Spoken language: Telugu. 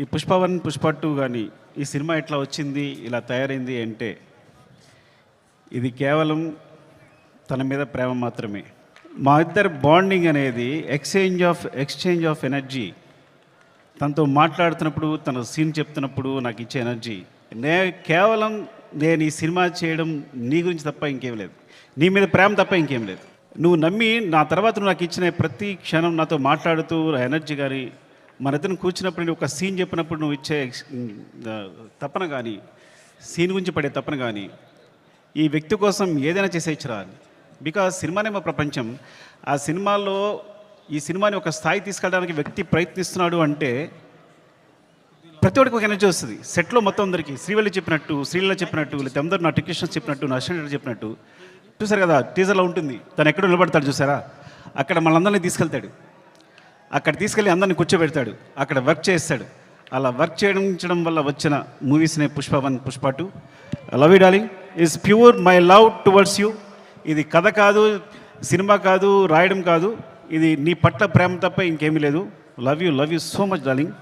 ఈ పుష్ప 1, పుష్ప 2 కానీ ఈ సినిమా ఎట్లా వచ్చింది, ఇలా తయారైంది అంటే ఇది కేవలం తన మీద ప్రేమ మాత్రమే. మా ఇద్దరి బాండింగ్ అనేది ఎక్స్చేంజ్ ఆఫ్ ఎనర్జీ. తనతో మాట్లాడుతున్నప్పుడు, తన సీన్ చెప్తున్నప్పుడు నాకు ఇచ్చే ఎనర్జీ. కేవలం నేను ఈ సినిమా చేయడం నీ గురించి తప్ప ఇంకేం లేదు, నీ మీద ప్రేమ తప్ప ఇంకేం లేదు. నువ్వు నమ్మి నా తర్వాత నువ్వు నాకు ఇచ్చిన ప్రతి క్షణం నాతో మాట్లాడుతూ ఎనర్జీ కానీ, మన ఇద్దరిని కూర్చున్నప్పుడు నేను ఒక సీన్ చెప్పినప్పుడు నువ్వు ఇచ్చే తపన కానీ, సీన్ గురించి పడే తపన కానీ, ఈ వ్యక్తి కోసం ఏదైనా చేసేయచ్చురా. బికాజ్ సినిమానే మా ప్రపంచం. ఆ సినిమాలో ఈ సినిమాని ఒక స్థాయి తీసుకెళ్ళడానికి వ్యక్తి ప్రయత్నిస్తున్నాడు అంటే ప్రతి ఒక్కరికి ఒక ఎనర్జీ వస్తుంది. సెట్లో మొత్తం అందరికీ శ్రీవల్లి చెప్పినట్టు, శ్రీలీల చెప్పినట్టు, లేకపోతే అందరూ నా టెక్నీషియన్స్ చెప్పినట్టు, నా అసిస్టెంట్ చెప్పినట్టు. చూసారు కదా టీజర్లో ఉంటుంది, తను ఎక్కడో నిలబడతాడు చూసారా, అక్కడ మనందరినీ తీసుకెళ్తాడు. అక్కడ తీసుకెళ్ళి అందరిని కూర్చోబెడతాడు, అక్కడ వర్క్ చేస్తాడు. అలా వర్క్ చేయడం వల్ల వచ్చిన మూవీస్నే Pushpa 1, Pushpa 2. Love you darling is pure my love towards you. ఇది కథ కాదు, సినిమా కాదు, రాయడం కాదు, ఇది నీ పట్ల ప్రేమ తప్ప ఇంకేమీ లేదు. Love you so much darling.